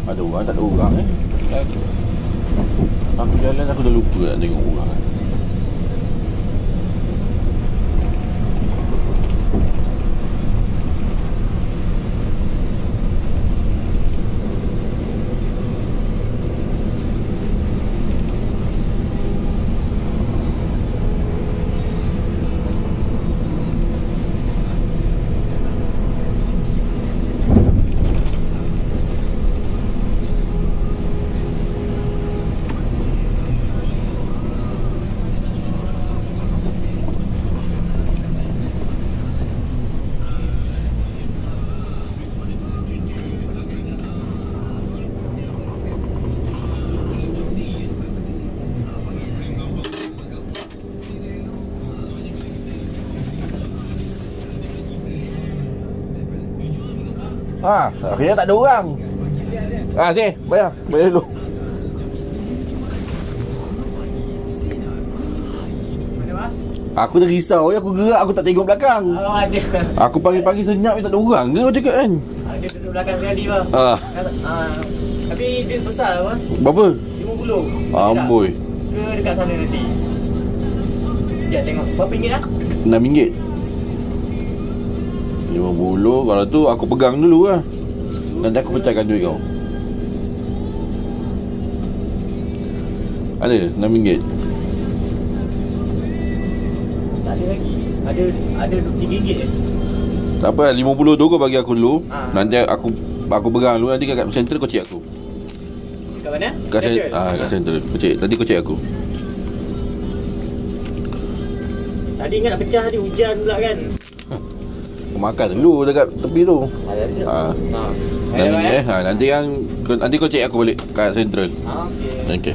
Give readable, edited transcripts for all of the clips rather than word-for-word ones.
Ada orang, tak ada orang Aku jalan aku dah lupa nak tengok orang. Akhirnya tak ada orang. Sini, bayar dulu. Aku dah risau, aku gerak, aku tak tengok belakang. Ada. Aku pagi-pagi senyap tak ada orang ke cakap kan? Ada duduk belakang sekali bang. Tapi duit besar bos. Berapa? 50. Amboi. Ke dekat sana nanti. Ya tengok. Berapa ringgit lah? RM6. 50. Kalau tu aku pegang dulu lah. Nanti aku pecahkan duit kau. Ada RM6. Tak ada lagi. Ada RM3 je. Tak apa, 50 tu kau bagi aku dulu. Nanti aku pegang dulu. Nanti kat center kau cek aku. Kat mana? Kat center. Kau cek. Nanti kau cek aku. Tadi ingat nak pecah tadi, hujan pula kan. Kau makan dulu dekat tepi tu. Nanti kau cek aku balik kat central. Okey.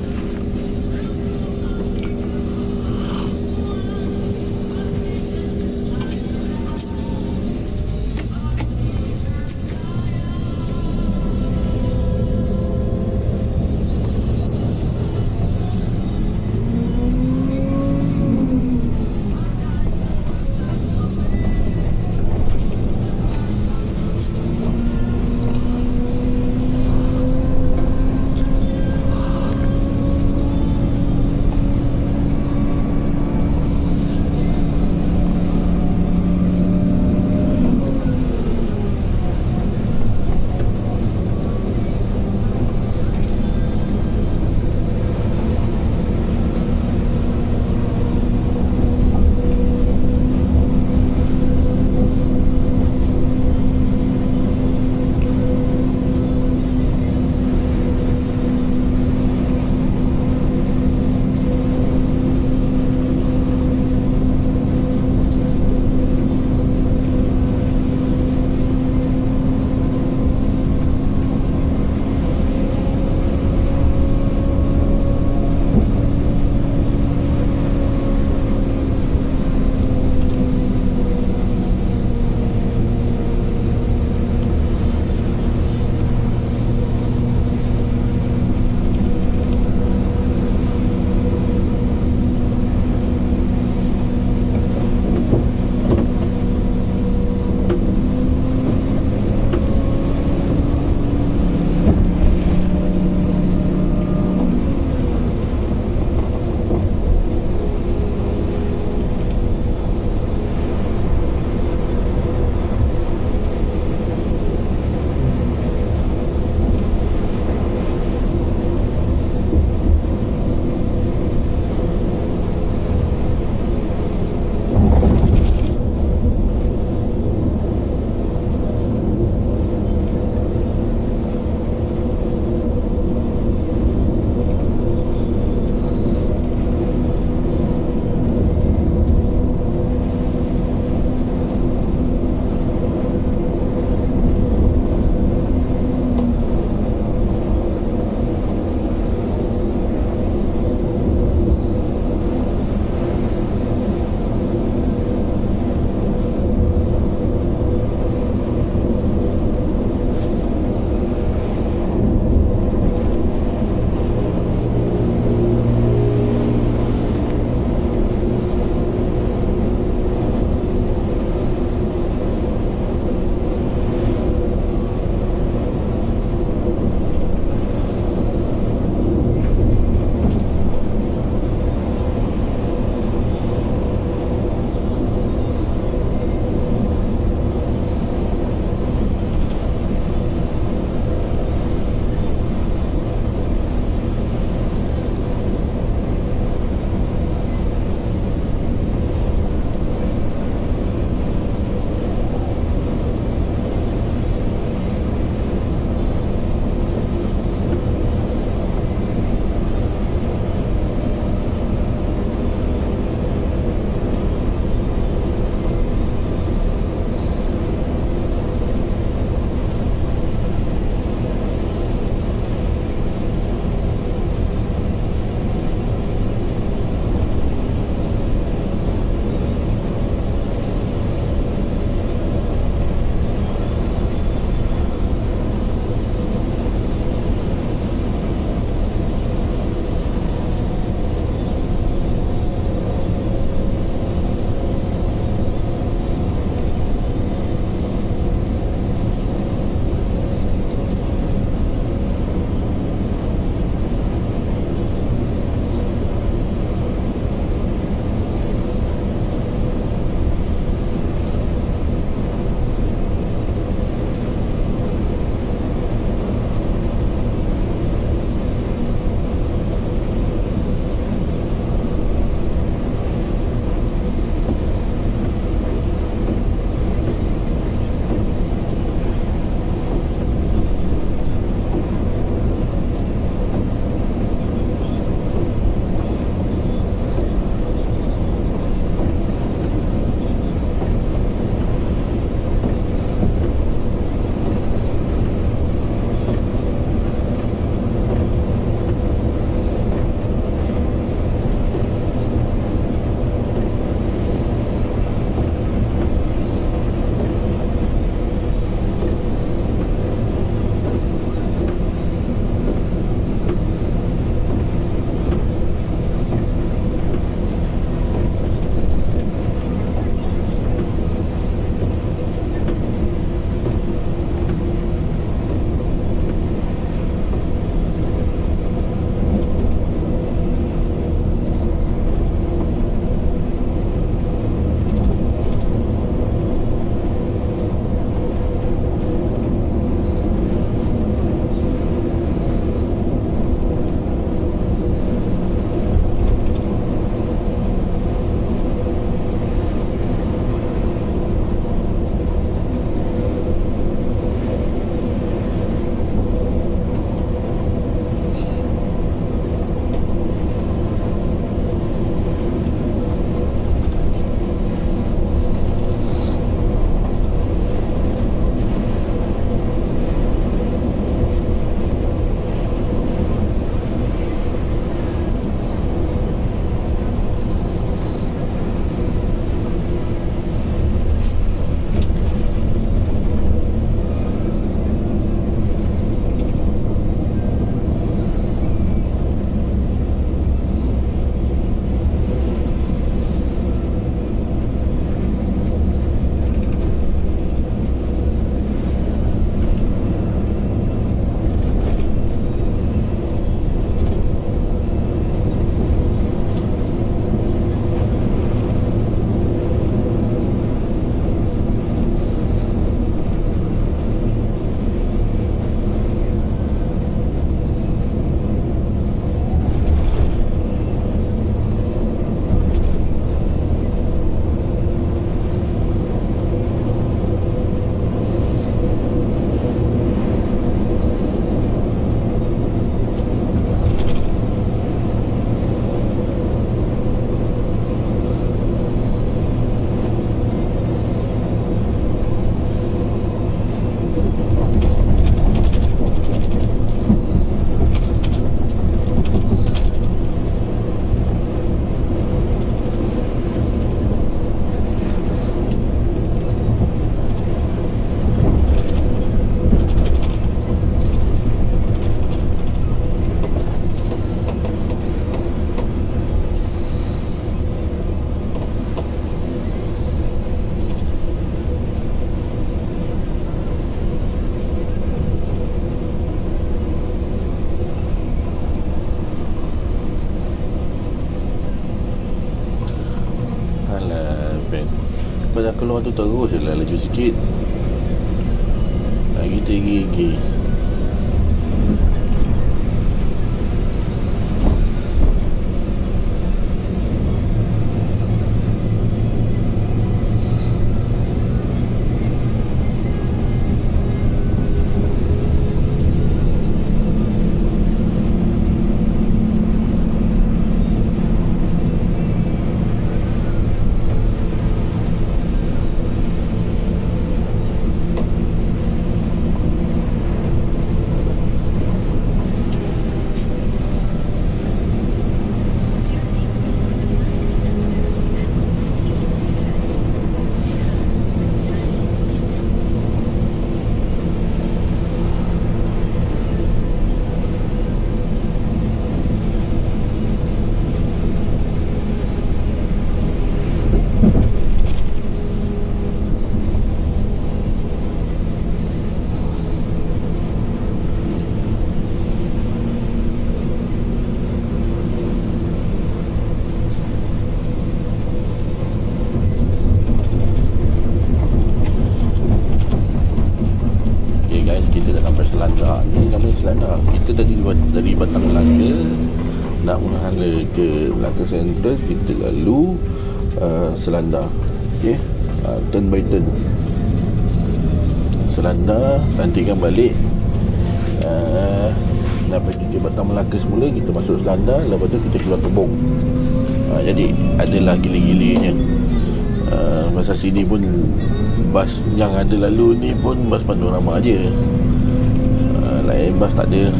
keluar tu terus je lah laju sikit. Kita gigi. Kita tadi dari Batang Melaka nak menghala ke Melaka Central, kita lalu Selandar. Okey, turn by turn Selandar, nantikan balik nak pergi ke Batang Melaka semula, kita masuk Selandar, lepas tu kita keluar Kebong. Jadi adalah gila-gilanya. Masa sini pun bas yang ada lalu ni pun bas panorama je, lain bas tak ada.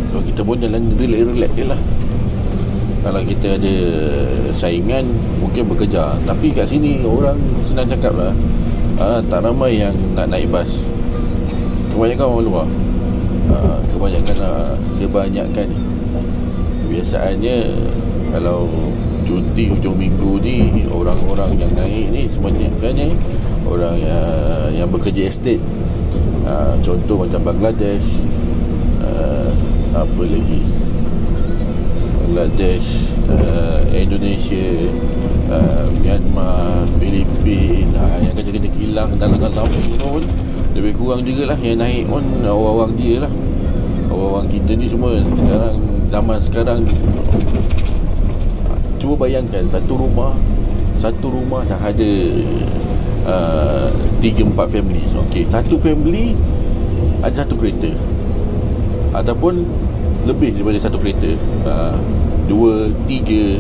So kita pun jalan relax je lah. Kalau kita ada saingan mungkin bekerja, tapi kat sini orang senang cakap lah, tak ramai yang nak naik bas. Kebanyakan orang luar. Kebanyakan biasaannya kalau cuti hujung minggu ni, orang-orang yang naik ni sebenarnya orang yang bekerja estate. Contoh macam Bangladesh, apa lagi, Bangladesh, Indonesia, Myanmar, Filipina, yang kerja-kerja kilang dalam-dalam pun lebih kurang jugalah yang naik pun orang-orang dia lah. Orang-orang kita ni semua sekarang, zaman sekarang, cuba bayangkan satu rumah dah ada 3-4 family. Okey, satu family ada satu kereta ataupun lebih daripada satu kereta, 2, 3.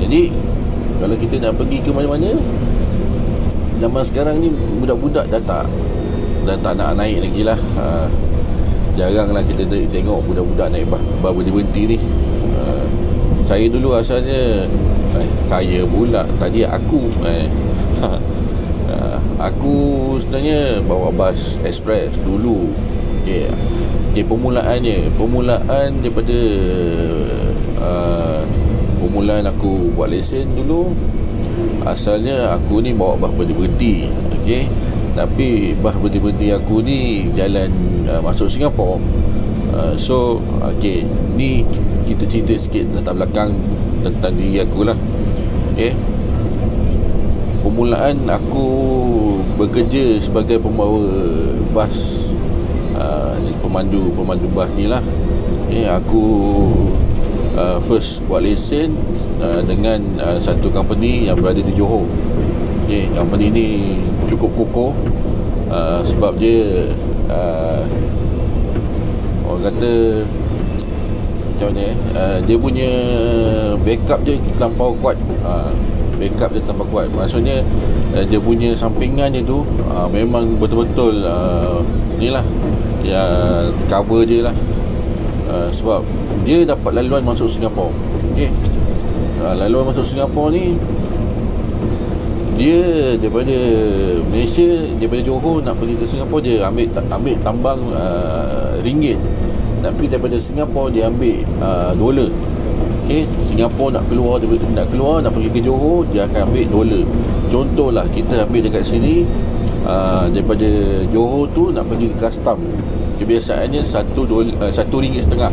Jadi kalau kita nak pergi ke mana-mana zaman sekarang ni, budak-budak dah tak nak naik lagi lah. Jaranglah kita tengok budak-budak naik bas berhenti ni. Saya dulu asalnya, saya pula tadi aku aku sebenarnya bawa bas express dulu. Okey, permulaan daripada permulaan aku buat lesen dulu, asalnya aku ni bawa bas berhenti. Okey, tapi bas berhenti aku ni jalan masuk Singapura. So okey, ni kita cerita sikit latar belakang tentang diri aku lah. Okey, permulaan aku bekerja sebagai pembawa bas, pemandu bas ni lah. Aku first buat lesen dengan satu company yang berada di Johor. Company ni cukup kokoh, sebab dia orang kata macam mana, dia punya backup dia terlampau kuat. Maksudnya dia punya sampingan dia tu memang betul-betul ni lah, ya, cover je lah. Sebab dia dapat laluan masuk Singapura. Okey, laluan masuk Singapura ni, dia daripada Malaysia, daripada Johor nak pergi ke Singapura, dia ambil tambang ringgit. Tapi daripada Singapura dia ambil dolar. Okey, Singapura nak keluar nak pergi ke Johor, dia akan ambil dolar. Contohlah kita ambil dekat sini, daripada Johor tu nak pergi ke custom, kebiasaannya RM1.50.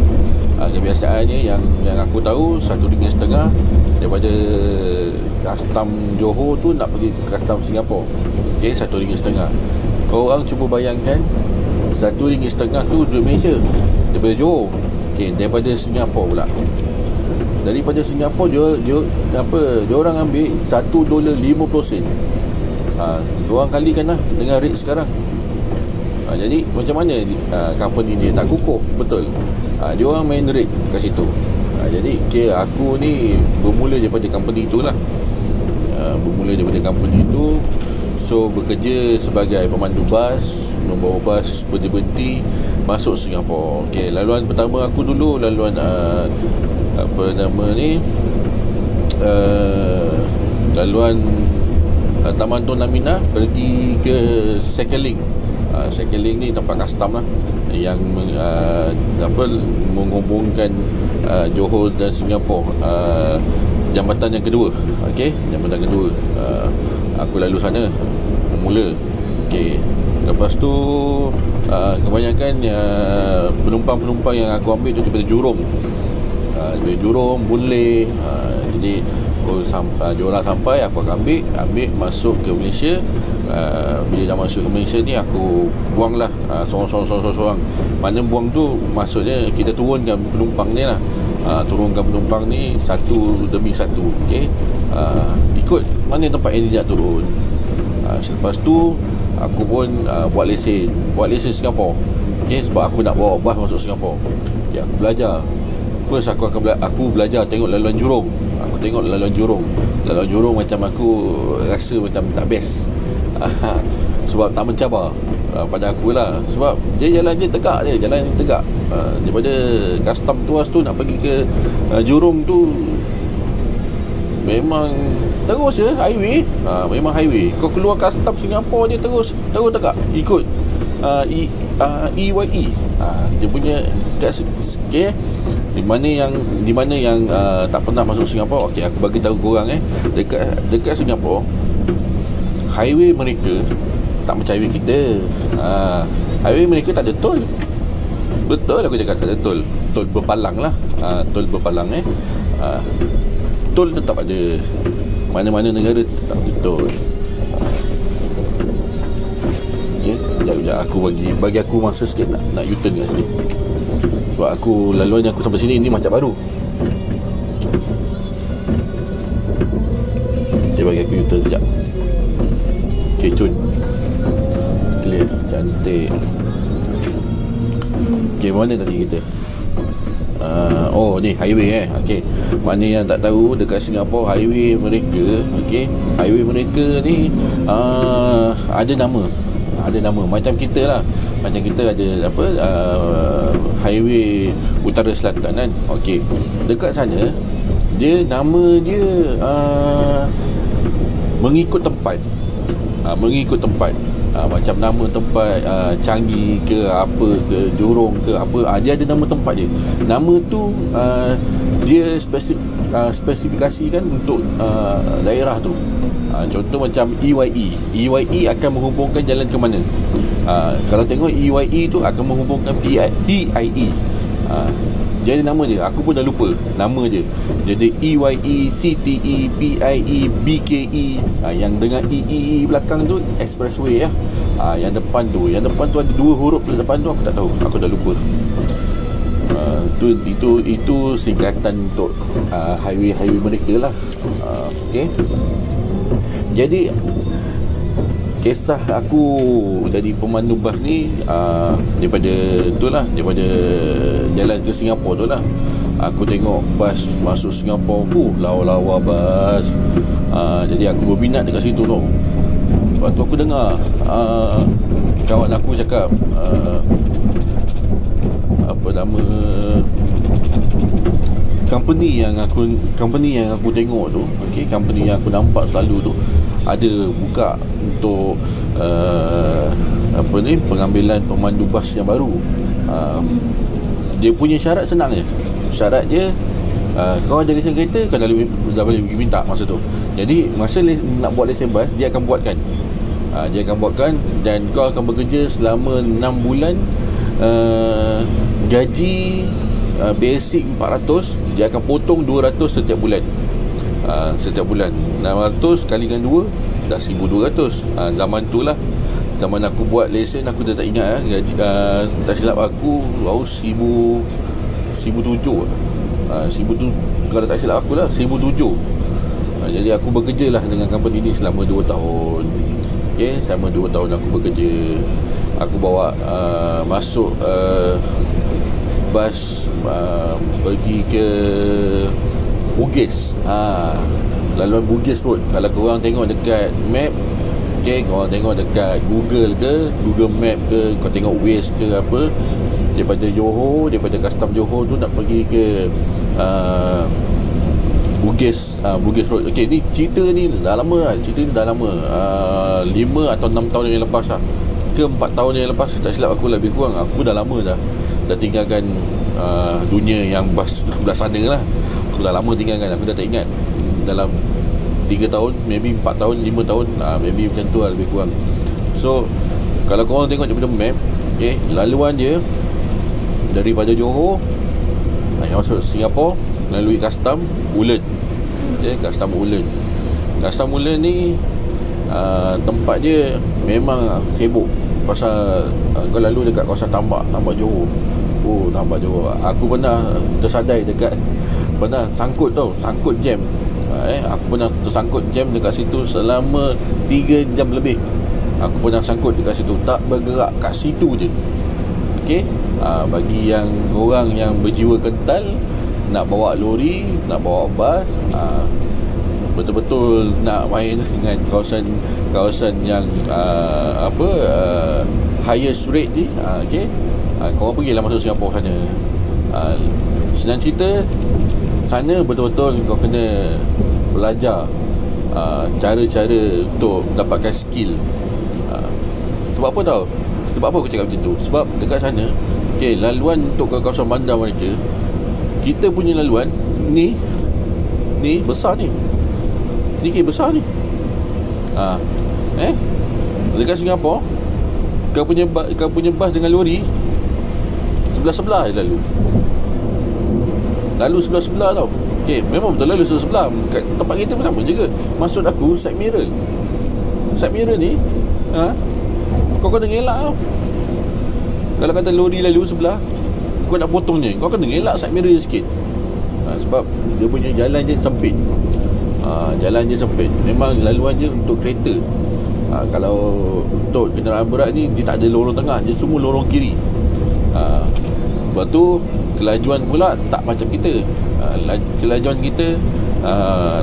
Kebiasaannya yang aku tahu RM1.50 daripada custom Johor tu nak pergi ke custom Singapura. Okey, RM1.5. Korang cuba bayangkan RM1.5 tu duit Malaysia daripada Johor. Okey, daripada Singapura pula. Daripada Singapura dia orang ambil $1.50. Korang kalikan lah dengan rate sekarang. Jadi macam mana company dia tak kukuh? Betul. Dia orang main rate kat situ. Jadi aku ni bermula daripada company tu lah. Bermula daripada company tu. So bekerja sebagai pemandu bas, membawa bas berhenti masuk Singapura. Okey, laluan pertama aku dulu laluan apa nama ni, laluan Taman Tun Aminah pergi ke Sekeling. Sekeling ni tempat custom lah yang menghubungkan Johor dan Singapura, jambatan yang kedua. Okey, jambatan kedua. Aku lalu sana bermula. Okey, lepas tu kebanyakan penumpang-penumpang yang aku ambil tu daripada Jurong. Daripada Jurong, Boon Lay. Jadi diorang sampai, aku akan ambil masuk ke Malaysia. Bila dah masuk ke Malaysia ni, aku buang lah sorang-sorang. Mana buang tu maksudnya kita turunkan penumpang ni lah. Turunkan penumpang ni satu demi satu. Okay, ikut mana tempat yang dia nak turun. Selepas tu aku pun buat lesen Singapura. Okay, sebab aku nak bawa bas masuk Singapura. Okay, aku belajar. First aku belajar tengok laluan Jurong. Aku tengok laluan Jurong macam aku rasa macam tak best. Sebab tak mencabar pada aku lah. Sebab dia jalan tegak. Daripada custom tuas tu nak pergi ke Jurong tu memang terus je highway. Memang highway. Kau keluar custom Singapura dia terus tegak ikut EYE. Dia punya okay, di mana yang tak pernah masuk Singapura. Okey, aku bagi tahu korang dekat Singapura highway mereka tak macam highway kita. Highway mereka tak ada tol. Betul aku cakap tak ada tol. Tol berpalang lah. Tol berpalang tol tetap ada. Mana-mana negara tetap ada tol. Okey, sekejap aku bagi aku masa sikit nak U-turn kat sini. Sebab aku laluan aku sampai sini ni macam baru. Okay, bagi aku U-turn sekejap. Okay, cun. Clear, cantik. Okay, mana tadi kita? Oh, ni highway Okay, mana yang tak tahu, dekat Singapura highway mereka, okay, highway mereka ni ada nama macam kita lah. Macam kita ada apa, highway utara selatan kan. Okey, dekat sana dia nama dia mengikut tempat. Macam nama tempat Changi ke apa ke Jurong ke apa, dia ada nama tempat dia. Nama tu dia spesifikasikan untuk daerah tu. Contoh macam EYE akan menghubungkan jalan ke mana. Kalau tengok EYE tu akan menghubungkan PIE. Dia ada nama dia, aku pun dah lupa nama dia. Jadi EYE, CTE, PIE, BKE. Yang dengan EE belakang tu expressway lah. Yang depan tu ada dua huruf depan tu, aku tak tahu, aku dah lupa. Itu singkatan untuk highway mereka lah. Okay. Jadi kisah aku jadi pemandu bas ni daripada jalan ke Singapura tu lah. Aku tengok bas masuk Singapura, lawa-lawa bas. Jadi aku berminat dekat situ tu. Sebab tu aku dengar kawan aku cakap apa nama company yang aku tengok tu, okay, company yang aku nampak selalu tu ada buka untuk pengambilan pemandu bas yang baru. Dia punya syarat senang je. Syarat dia kau ada lesen kereta, kau dah boleh minta masa tu. Jadi masa nak buat lesen bas, dia akan buatkan. Dan kau akan bekerja selama 6 bulan. Gaji basic 400, dia akan potong 200 setiap bulan. setiap bulan. 600 kalikan 2 dah 1,200. Zaman tu lah, zaman aku buat lesen, aku dah tak ingat gaji, tak silap aku baru 1,700 kalau tak silap aku lah 1,700. Jadi aku bekerja lah dengan company ni selama 2 tahun. Okay, selama 2 tahun aku bekerja. Aku bawa masuk bas pergi ke Bugis, laluan Bugis Road. Kalau korang tengok dekat map, okay, korang tengok dekat Google ke, Google Map ke, kau tengok Waze ke apa, daripada Johor, daripada custom Johor tu nak pergi ke Bugis, Bugis Road. Okay, ni cerita ni dah lama lah. Cerita ni dah lama, 5 atau 6 tahun yang lepas lah, ke 4 tahun yang lepas, tak silap aku lebih kurang. Aku dah lama dah tinggalkan dunia yang bas sebelah sana lah. Aku dah lama tinggalkan. Aku dah tak ingat, dalam 3 tahun, maybe 4 tahun, 5 tahun, maybe macam tu lah lebih kurang. So kalau korang tengok daripada map, okay, laluan dia daripada Johor yang masuk Singapura melalui custom Woodland, okay, custom Woodland. Custom Woodland ni tempat dia memang sibuk. Pasal kau lalu dekat kawasan tambak Johor. Tambak Johor, aku pernah tersadai dekat, pernah sangkut jam. Aku pernah tersangkut jam dekat situ selama 3 jam lebih. Aku pernah sangkut dekat situ, tak bergerak kat situ je. Okay, bagi yang korang yang berjiwa kental, nak bawa lori, nak bawa bas, betul-betul nak main dengan kawasan yang highest rate ni, okay, korang pergilah masuk Singapura sana. Senang cerita, sana betul-betul kau kena belajar cara-cara untuk dapatkan skill. Sebab apa tau? Sebab apa aku cakap macam tu? Sebab dekat sana, okay, laluan untuk ke kawasan bandar mereka, kita punya laluan ni besar ni. Ni kira besar ni. Dekat Singapura, kau punya bas dengan lori sebelah-sebelah je lalu sebelah-sebelah tau. Okay, memang betul lalu sebelah-sebelah. Kat tempat kita pun sama juga. Maksud aku, side mirror ni, kau kena ngelak tau. Kalau kata lori lalu sebelah, kau nak potong je, kau kena ngelak side mirror sikit. Sebab dia punya jalan je sempit. Jalan je sempit. Memang laluan je untuk kereta. Kalau untuk kenderaan berat ni, dia tak ada lorong tengah, dia semua lorong kiri. Sebab tu kelajuan pula tak macam kita. Kelajuan kita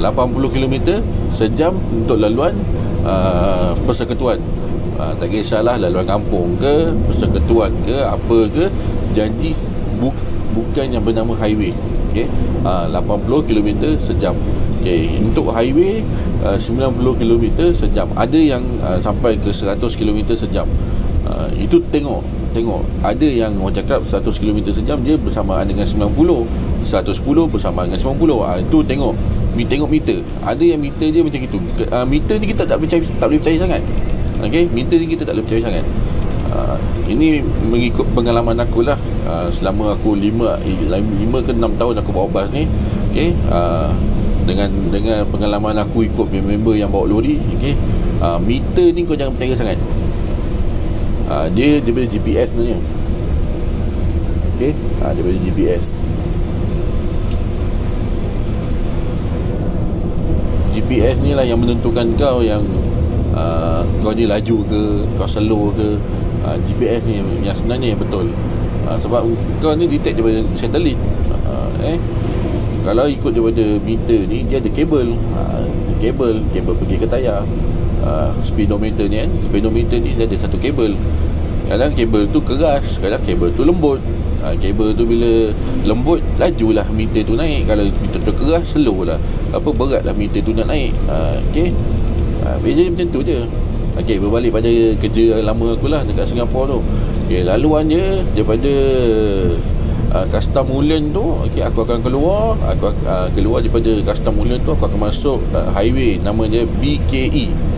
80 km sejam untuk laluan persekutuan. Tak kisahlah laluan kampung ke, persekutuan ke, apa ke, janji bukan yang bernama highway. Okay, 80 km sejam. Okay, untuk highway 90 km sejam. Ada yang sampai ke 100 km sejam. Itu tengok ada yang orang cakap 100 km sejam dia bersamaan dengan 90, 110 bersamaan dengan 90. Itu tengok meter. Ada yang meter dia macam itu. Meter ni kita tak boleh percaya sangat. Okay, meter ni kita tak boleh percaya sangat. Ini mengikut pengalaman aku lah. Selama aku 5 ke 6 tahun aku bawa bas ni. Okay, dengan pengalaman aku ikut member yang bawa lori. Okay, meter ni kau jangan percaya sangat. Dia daripada GPS sebenarnya. Okay, daripada GPS. GPS ni lah yang menentukan kau yang kau ni laju ke, kau slow ke. GPS ni yang sebenarnya yang betul. Sebab kau ni detect daripada satelit. Kalau ikut daripada meter ni, dia ada kabel. Kabel pergi ke tayar. Speedometer ni kan, speedometer ni dia ada satu kabel. Kadang kabel tu keras, kadang kabel tu lembut. Kabel tu bila lembut, lajulah meter tu naik. Kalau meter tu keras, slow lah, berat lah meter tu nak naik. Okay, beza macam tu je. Okay, berbalik pada kerja lama aku lah dekat Singapura tu. Okay, laluan je daripada custom Woodland tu. Okay, aku akan keluar daripada custom Woodland tu, aku akan masuk highway, nama dia BKE.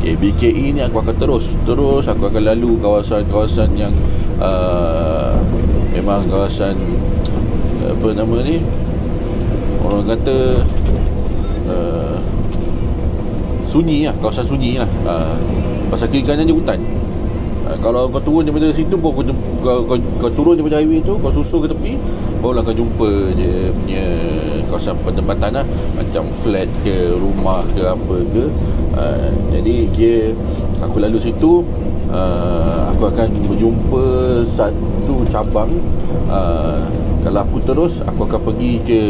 Okay, BKE ni aku akan terus aku akan lalu kawasan-kawasan yang memang kawasan apa nama ni, orang kata sunyi lah, kawasan sunyi lah. Pasal kiri kanan dia hutan. Kalau kau turun daripada situ, kau turun daripada highway tu, kau susul ke tepi, barulah kau jumpa dia punya kawasan penempatan lah, macam flat ke, rumah ke, apa ke. Jadi aku lalu situ, aku akan berjumpa satu cabang. Kalau aku terus, aku akan pergi ke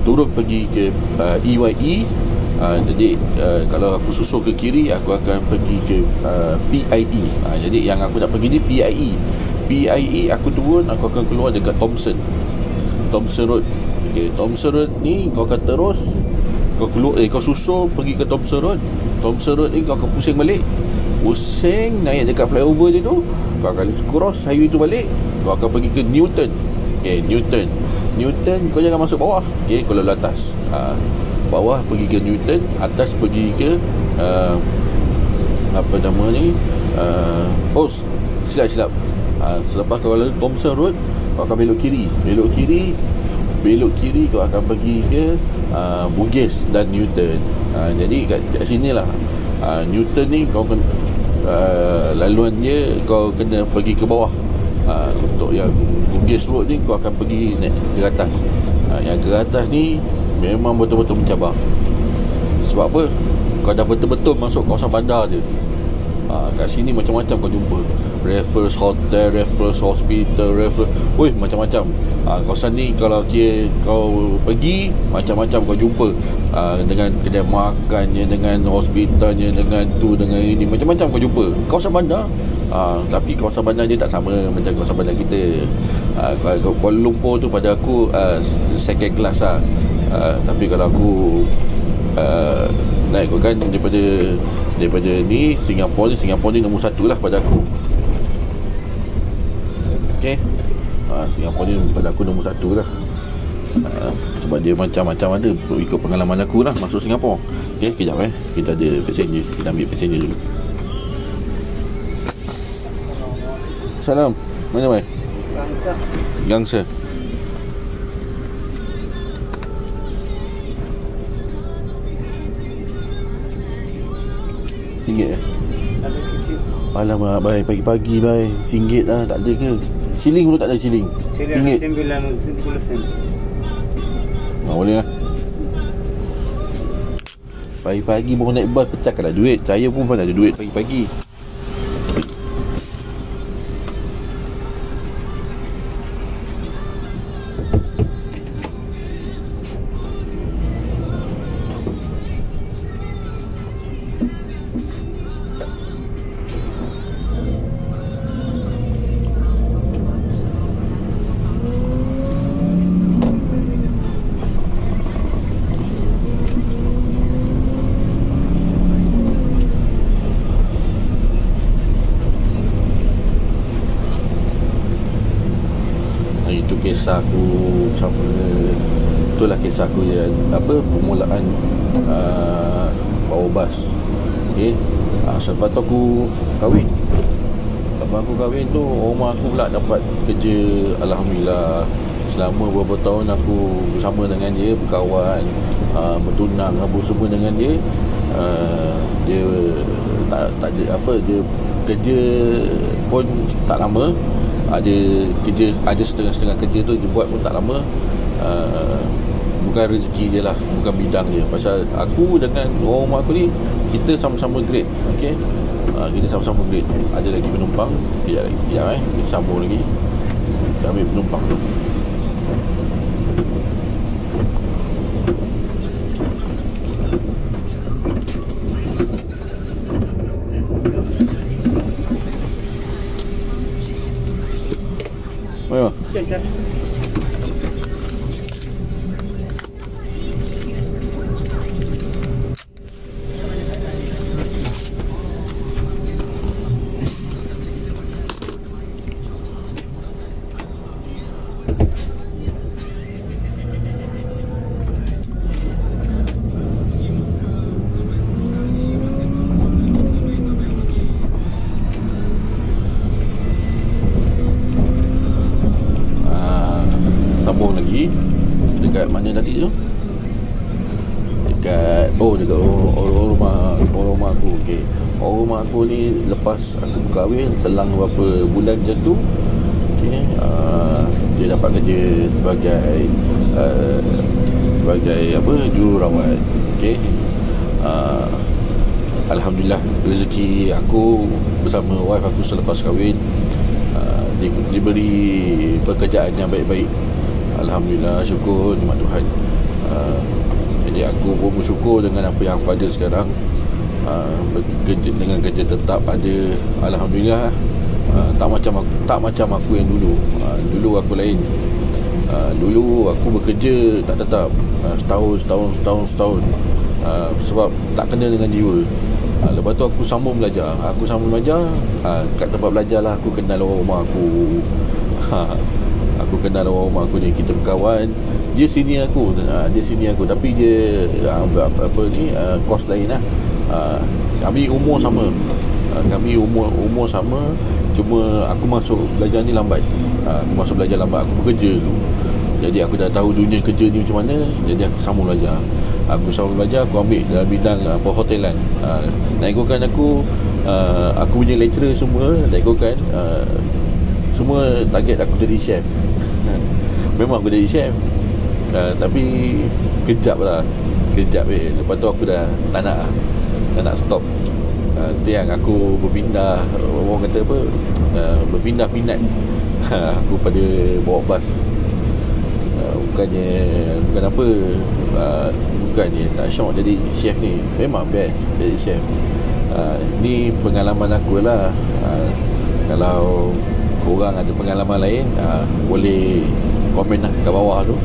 turun pergi ke EYE. Jadi kalau aku susul ke kiri, aku akan pergi ke PIE. Jadi yang aku nak pergi ni PIE aku turun, aku akan keluar dekat Thomson Road. Okay, Thomson Road ni kau akan terus, kau keluar, kau susul pergi ke Thomson Road ni kau akan pusing balik, naik dekat flyover dia tu, kau akan cross highway tu balik, kau akan pergi ke Newton. Okay, Newton kau jangan masuk bawah. Okay, kau lalu atas, bawah pergi ke Newton, atas pergi ke apa nama ni, silap. Selepas kau lalu Thomson Road, kau akan belok kiri kau akan pergi ke Bugis dan Newton. Jadi kat sini lah, Newton ni kau kena laluan dia, kau kena pergi ke bawah. Untuk yang Bugis Road ni kau akan pergi naik ke atas. Yang ke atas ni memang betul-betul mencabar. Sebab apa? Kau dah betul-betul masuk kawasan bandar je. Kat sini macam-macam kau jumpa. Raffles Hotel, Raffles Hospital, macam-macam. Kawasan ni kalau kau pergi, macam-macam kau jumpa. Dengan kedai makannya, dengan hospitalnya, dengan tu, dengan ini, macam-macam kau jumpa. Kawasan bandar. Tapi kawasan bandar dia tak sama macam kawasan bandar kita. Kuala Lumpur tu pada aku second class lah. Tapi kalau aku naik kan daripada ni, Singapura ni nombor 1 lah pada aku. Okay, Singapura ni pada aku nombor 1 lah. Sebab dia macam-macam ada, ikut pengalaman aku lah masuk Singapura. Okay, kejap kita ada passenger, kita ambil passenger dulu. Salam, mana mai? Gangsa. RM1 Alamak, bai, pagi-pagi bai, RM1 lah, tak ada ke? Siling pun tak ada, siling. RM1. 90 sen. Boleh lah. Pagi-pagi baru naik bas, pecahkan lah duit. Saya pun mana ada duit pagi-pagi. Itu kisah aku sama. Itulah kisah aku ya, permulaan bawa bas. Okey. Selepas tu aku kahwin. Tu rumah aku pula dapat kerja. Alhamdulillah. Selama beberapa tahun aku bersama dengan dia, berkawan, bertunang apa semua dengan dia. Dia tak ada dia kerja pun tak lama. Ada setengah-setengah kerja tu dia buat pun tak lama. Bukan rezeki dia lah, bukan bidang dia. Pasal aku dengan orang rumah aku ni, kita sama-sama grade. Okay, kita sama-sama grade. Ada lagi penumpang. Kejap kita sambung lagi. Kita ambil penumpang tu. Ayo. Sambung lagi dekat mana tadi tu? dekat orang rumah aku. Okey, orang rumah aku ni lepas aku kahwin selang beberapa bulan macam tu, okey, dia dapat kerja sebagai apa, jururawat. Okey, alhamdulillah rezeki aku bersama wife aku selepas kahwin diberi pekerjaan yang baik-baik. Alhamdulillah, syukur nikmat Tuhan. Jadi aku pun bersyukur dengan apa yang aku ada sekarang. Bekerja dengan kerja tetap ada, alhamdulillah. Tak macam aku yang dulu. Dulu aku lain. Dulu aku bekerja tak tetap, setahun. Sebab tak kena dengan jiwa. Lepas tu aku sambung belajar. Kat tempat belajar lah aku kenal orang rumah aku. Aku kenal orang rumah aku ni, kita berkawan. Dia senior aku, tapi dia kos lain lah. Kami umur sama. Umur sama. Cuma aku masuk belajar ni lambat. Aku bekerja dulu. Jadi aku dah tahu dunia kerja ni macam mana. Jadi aku sambung belajar. Aku ambil dalam bidang perhotelan. Nak ikutkan aku punya lecturer semua nak ikutkan, semua target aku jadi chef. Memang aku jadi chef, tapi kejap. Lepas tu aku dah tak nak stop. Itu yang aku berpindah, orang kata apa, berpindah minat aku pada bawa bas. Bukannya tak syok jadi chef ni. Memang best jadi chef. Ni pengalaman aku lah. Kalau korang ada pengalaman lain, boleh komen lah kat bawah tu.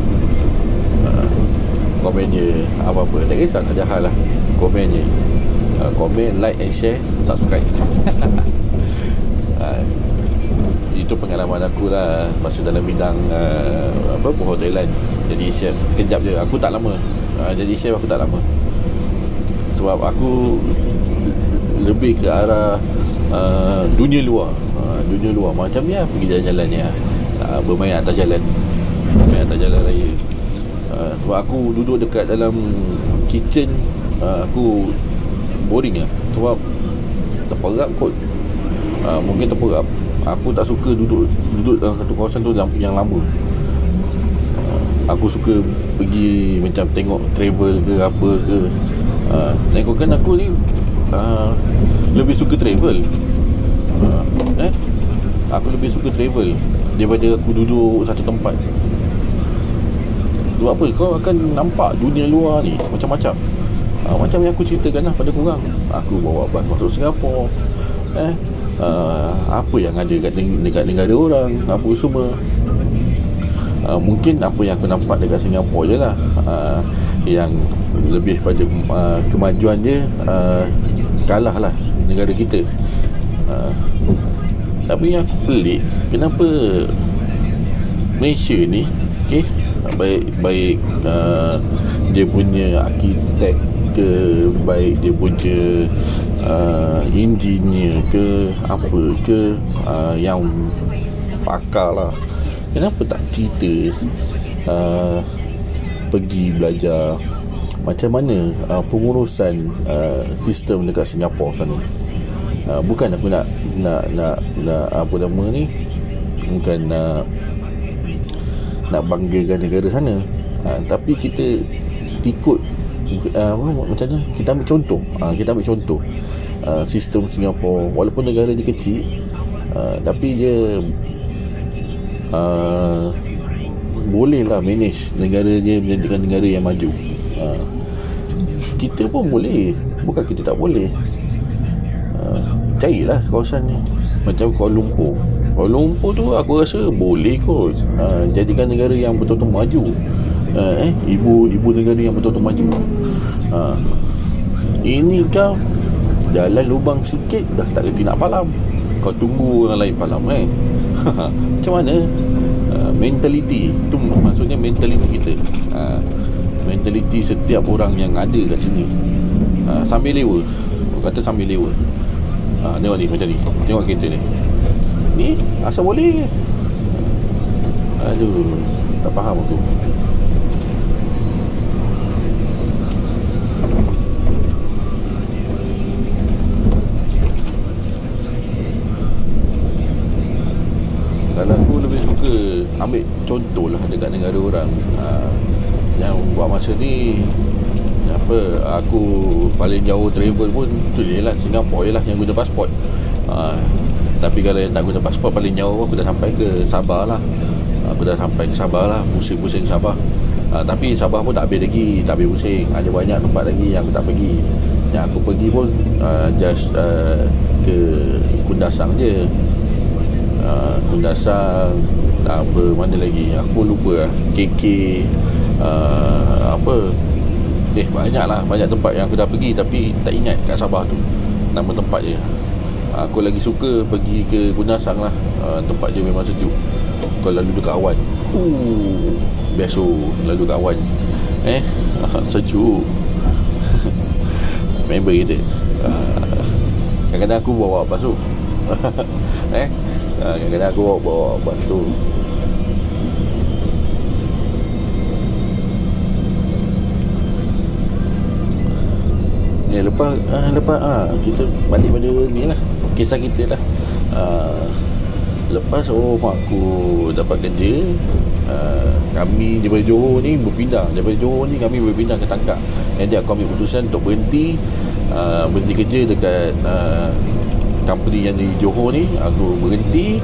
Komen je apa-apa, tak kisah, tak ada hal lah. Komen je. Komen, like and share, subscribe. Itu pengalaman aku lah masa dalam bidang perhotelan. Jadi chef kejap je. Aku tak lama. Jadi chef aku tak lama. Sebab aku lebih ke arah dunia luar. Macam ni lah, pergi jalan-jalan ni lah, bermain atas jalan raya. Sebab aku duduk dekat dalam kitchen, aku boring lah. Sebab terperap kot. Mungkin terperap. Aku tak suka duduk dalam satu kawasan tu yang lama. Aku suka pergi macam tengok travel ke apa ke. Tengokkan aku ni lebih suka travel. Aku lebih suka travel daripada aku duduk satu tempat. Sebab apa? Kau akan nampak dunia luar ni macam-macam. Macam yang aku ceritakan lah pada korang. Aku bawa bas masuk Singapura. Apa yang ada dekat negara orang, apa semua. Mungkin apa yang aku nampak dekat Singapura je lah, yang lebih pada kemajuan dia kalah lah negara kita. Tapi yang aku pelik, kenapa Malaysia ni, okay, baik dia punya arkitek ke, baik dia punya engineer ke, apa ke, yang pakar lah, kenapa tak cerita pergi belajar macam mana pengurusan sistem dekat Singapura sana. Bukan aku nak apa nama ni, bukan nak banggakan negara sana, tapi kita ikut macam mana, kita ambil contoh sistem Singapura. Walaupun negara dia kecil, tapi dia boleh lah manage negara dia menjadikan negara yang maju. Kita pun boleh, bukan kita tak boleh. Carilah kawasan ni macam Kuala Lumpur tu aku rasa boleh kot, jadikan negara yang betul-betul maju. Ibu negara yang betul-betul maju. Ini kau jalan lubang sikit dah tak kerti nak palam, kau tunggu orang lain palam. Macam mana? Mentality tu, maksudnya mentality kita, mentality setiap orang yang ada kat sini. Sambil lewa, kata sambil lewa. Tengok ni, macam ni, tengok kereta ni asal boleh. Aduh, tak faham aku. ambil contoh lah dekat negara orang, yang buat masa ni apa, aku paling jauh travel pun tu je lah, Singapura je lah yang guna pasport. Tapi kalau yang tak guna pasport, paling jauh aku dah sampai ke Sabah lah. Aku dah sampai ke Sabah lah, pusing-pusing Sabah. Tapi Sabah pun tak habis lagi, tak habis pusing. Ada banyak tempat lagi yang aku tak pergi. Yang aku pergi pun just ke Kundasang je. Kundasang, apa mana lagi aku lupa lah. KK, apa, banyak lah, banyak tempat yang aku dah pergi tapi tak ingat kat Sabah tu nama tempat je. Aku lagi suka pergi ke Kundasang lah. Tempat dia memang sejuk. Kau lalu dekat awan, biasa lalu dekat awan, sejuk. Member kita, kadang-kadang aku bawa bas tu. Kadang-kadang aku bawa bas tu. Lepas kita balik pada ni lah, kisah kita lah. Lepas aku dapat kerja, kami daripada Johor ni berpindah. Daripada Johor ni kami berpindah ke Tangkak. Jadi aku ambil keputusan untuk berhenti kerja dekat company yang di Johor ni. Aku berhenti,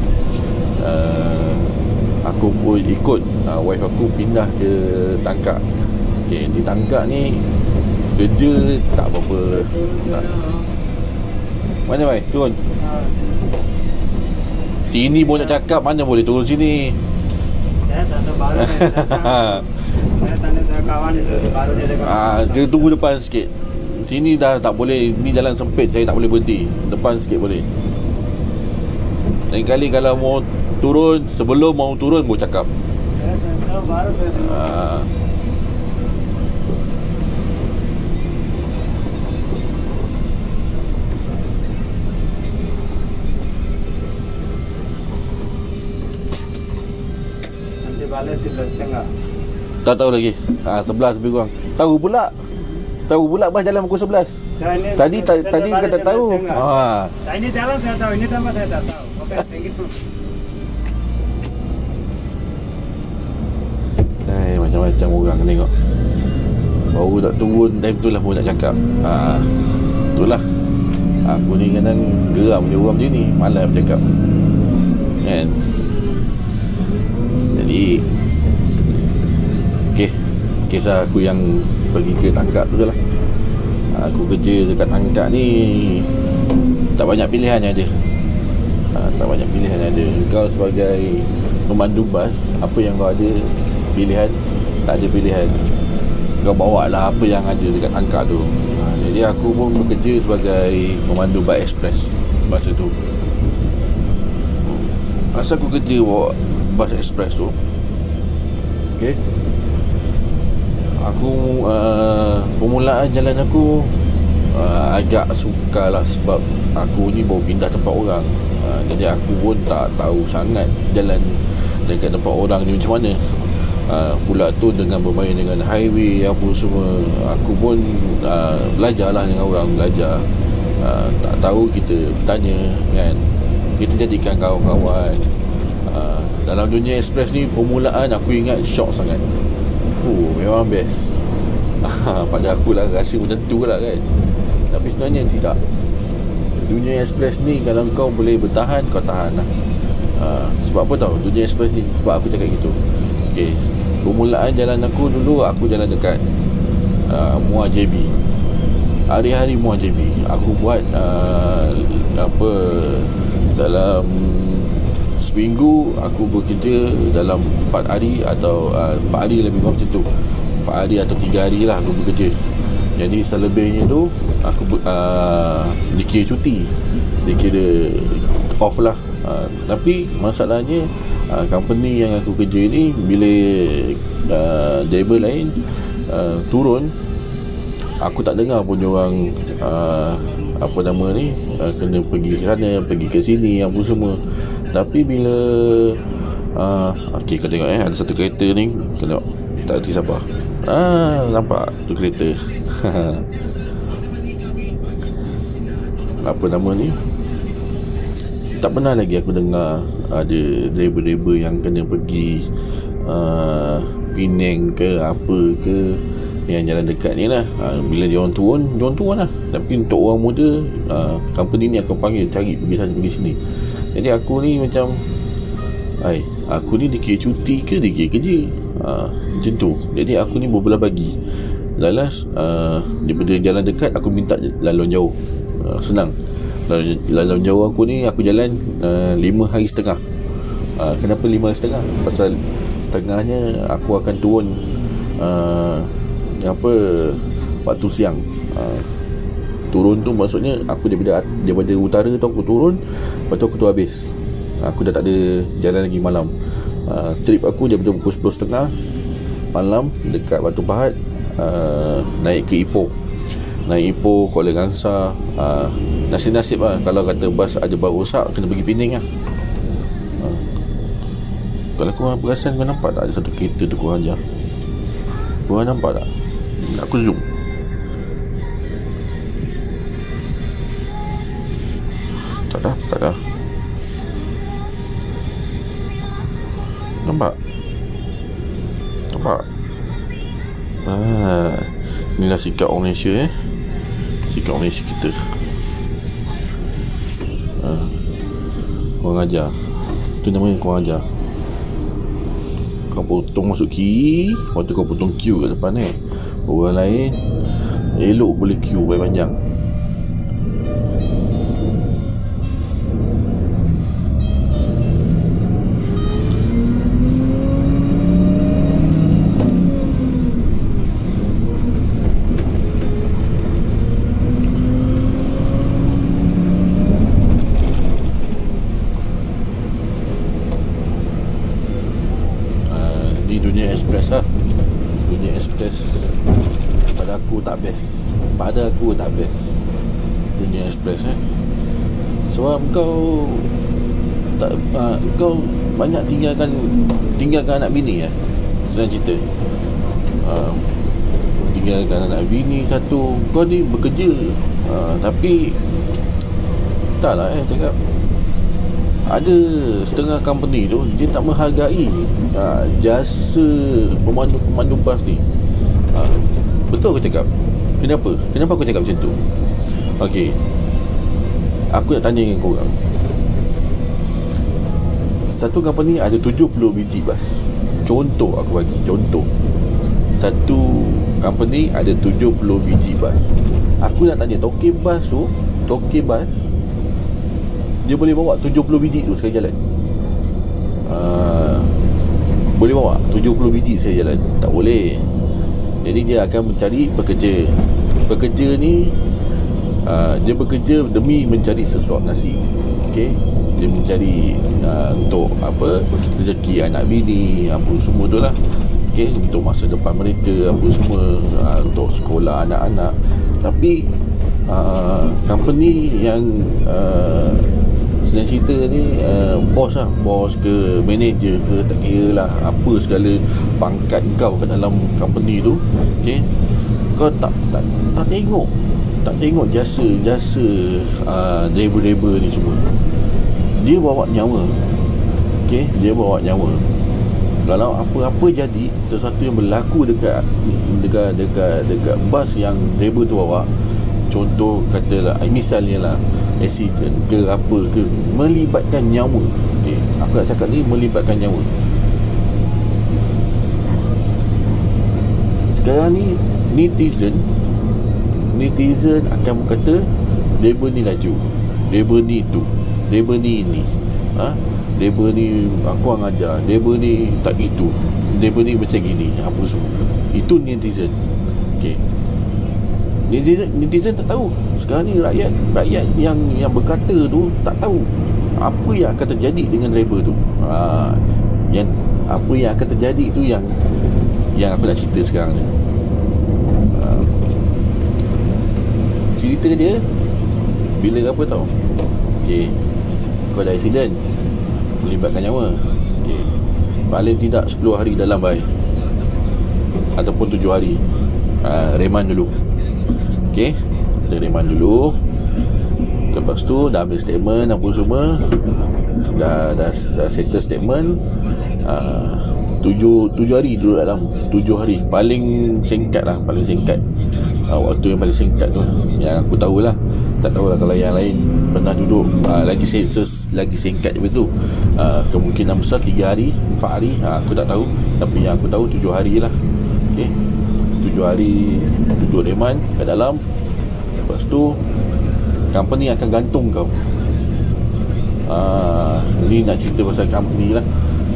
aku pun ikut wife aku pindah ke Tangkak. Okay, di Tangkak ni kerja tak apa-apa. Mana mai? Turun. Sini pun nak cakap, mana boleh turun sini. Saya tak tahu baru dia datang. Saya tanya kawan dia baru dia datang. Dia tunggu depan sikit. Sini dah tak boleh, ni jalan sempit, saya tak boleh berhenti. Depan sikit boleh. Lain kali kalau mau turun, sebelum mau turun mau cakap. Saya tahu baru saya tengok. Balik 11.30. Tak tahu lagi. 11 lebih kurang. Tahu pula bas jalan pukul 11. Tadi kau tak tahu. Ini jalan saya tahu, ini tempat saya tak tahu. Okey, thank you. Macam-macam orang tengok. Baru tak turun time tu lah baru nak cakap. Itulah. Aku ni kadang geram je orang macam ni, malas bercakap. Kan? Jadi kisah aku yang pergi ke Tangkak tu je lah. Aku kerja dekat Tangkak ni tak banyak pilihan yang ada. Tak banyak pilihan yang ada. Kau sebagai pemandu bas, apa yang kau ada pilihan? Tak ada pilihan. Kau bawa lah apa yang ada dekat Tangkak tu. Jadi aku pun bekerja sebagai pemandu bas ekspres masa tu. Masa aku kerja bawa bas ekspres tu, okay, aku permulaan jalan aku agak sukar lah, sebab aku ni baru pindah tempat orang. Jadi aku pun tak tahu sangat jalan dekat tempat orang ni macam mana. Pula tu dengan bermain dengan highway apa semua, aku pun belajar lah dengan orang, belajar. Tak tahu kita bertanya kan, kita jadikan kawan-kawan. Dalam dunia ekspres ni, permulaan aku ingat shock sangat. Memang best. Pada aku lah rasa macam tu lah kan. Tapi sebenarnya tidak. Dunia ekspres ni kalau kau boleh bertahan, kau tahan lah. Sebab apa tau dunia ekspres ni? Sebab aku cakap gitu. Okay, permulaan jalan aku dulu, aku jalan dekat Muar JB. Hari-hari Muar JB aku buat dalam seminggu aku bekerja dalam 4 hari atau 4 hari lebih kurang macam tu. 4 hari atau 3 hari lah aku bekerja. Jadi selebihnya tu aku dikira cuti, dikira off lah. Tapi masalahnya company yang aku kerja ni, bila driver lain turun, aku tak dengar pun diorang apa nama ni, kena pergi ke sana, pergi ke sini apa semua. Tapi bila okey, kau tengok ada satu kereta ni, tengok tak ada siapa. Nampak tu kereta. Apa nama ni, tak pernah lagi aku dengar ada driver-driver yang kena pergi Penang ke apa ke, yang jalan dekat ni lah. Bila dia orang turun lah. Tapi untuk orang muda, company ni akan panggil, cari pergi sana pergi sini. Jadi aku ni macam, aku ni dikira cuti ke dikira kerja? Macam tu. Jadi aku ni berbelah bagi. Lalas daripada jalan dekat, aku minta lalon jauh. Senang. Lalon jauh aku ni, aku jalan 5 hari setengah. Kenapa 5 hari setengah? Pasal setengahnya aku akan turun waktu siang. Turun tu maksudnya aku daripada utara tu aku turun, lepas tu aku tu habis. Aku dah tak ada jalan lagi malam. Trip aku daripada pukul 10.30 malam dekat Batu Pahat, naik ke Ipoh, Kuala Kangsar. Nasib-nasib lah kalau kata bas ada baru rosak, kena pergi Penang lah. Kalau korang perasan, kau nampak tak ada satu kereta tu korang ajar? Korang nampak tak? Aku zoom. Tak dah. Nampak? Inilah sikap orang Malaysia sikap orang Malaysia kita. Korang ajar. Itu namanya korang ajar. Kau potong masuk kiri, lepas tu kau potong queue kat depan ni. Orang lain elok boleh queue panjang. Dunia Express lah. Dunia Express pada aku tak best. Dunia Express sebab kau tak, kau banyak tinggalkan anak bini senang cerita. Tinggalkan anak bini satu. Kau ni bekerja, tapi tak lah cakap, ada setengah company tu dia tak menghargai jasa pemandu bas ni. Betul aku cakap. Kenapa aku cakap macam tu? Okey, aku nak tanya dengan korang. Satu company ada 70 biji bas. Contoh aku bagi contoh. Satu company ada 70 biji bas. Aku nak tanya, toke bas dia boleh bawa 70 biji tu sekali jalan? Boleh bawa 70 biji sekali jalan? Tak boleh. Jadi dia akan mencari pekerja. Pekerja ni dia bekerja demi mencari sesuap nasi. Okey, dia mencari untuk apa, rezeki anak bini, apa semua tu lah. Okey, untuk masa depan mereka, apa semua, untuk sekolah anak-anak. Tapi company yang senang cerita ni, bos ke manager ke, tak kira lah apa segala pangkat kau kat dalam company tu. Okay, kau tak tengok jasa driver-driver ni semua. Dia bawa nyawa. Okay, dia bawa nyawa. Kalau apa-apa jadi, sesuatu yang berlaku dekat bas yang driver tu bawa, contoh katalah, misalnya lah accident ke apa ke, melibatkan nyawa. Okay, aku nak cakap ni melibatkan nyawa. Sekarang ni netizen akan berkata driver ni laju, driver ni tu, driver ni ini, driver ni aku orang ajar, driver ni tak itu, driver ni macam gini, apa semua. Itu netizen. Okay, netizen tak tahu. Sekarang ni rakyat yang berkata tu tak tahu apa yang akan terjadi dengan driver tu. Yang apa yang akan terjadi tu yang aku nak cerita sekarang ni. Cerita dia bila apa tau. Okey, kau ada accident melibatkan nyawa. Okey, paling tidak 10 hari dalam baik, ataupun 7 hari reman dulu. Okey, kita reman dulu. Lepas tu dah ambil statement apa semua, dah settle statement. 7 hari duduk dalam. 7 hari paling singkat lah, paling singkat. Waktu yang paling singkat tu yang aku tahulah. Tak tahulah kalau yang lain pernah duduk lagi singkat daripada tu. Kemungkinan besar 3 hari, 4 hari, aku tak tahu. Tapi yang aku tahu 7 hari lah. Okay, 7 hari duduk reman kat dalam. Lepas tu company akan gantung kau. Ni nak cerita pasal company lah.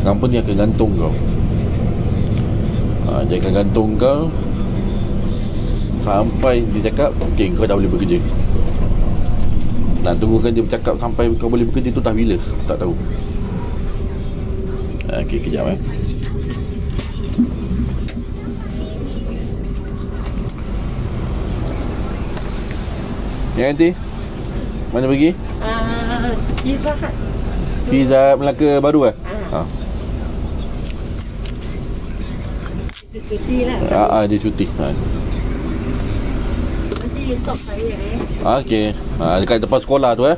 Company akan gantung kau. Dia akan gantung kau sampai dia cakap okay, kau dah boleh bekerja. Nak tunggukan dia bercakap sampai kau boleh bekerja tu dah bila, tak tahu. Okay, kejap Ya nanti mana pergi? Pizza Hut. Pizza Melaka baru Dia cuti lah. Dia cuti. Nanti stop saya Okey. Dekat depan sekolah tu yes.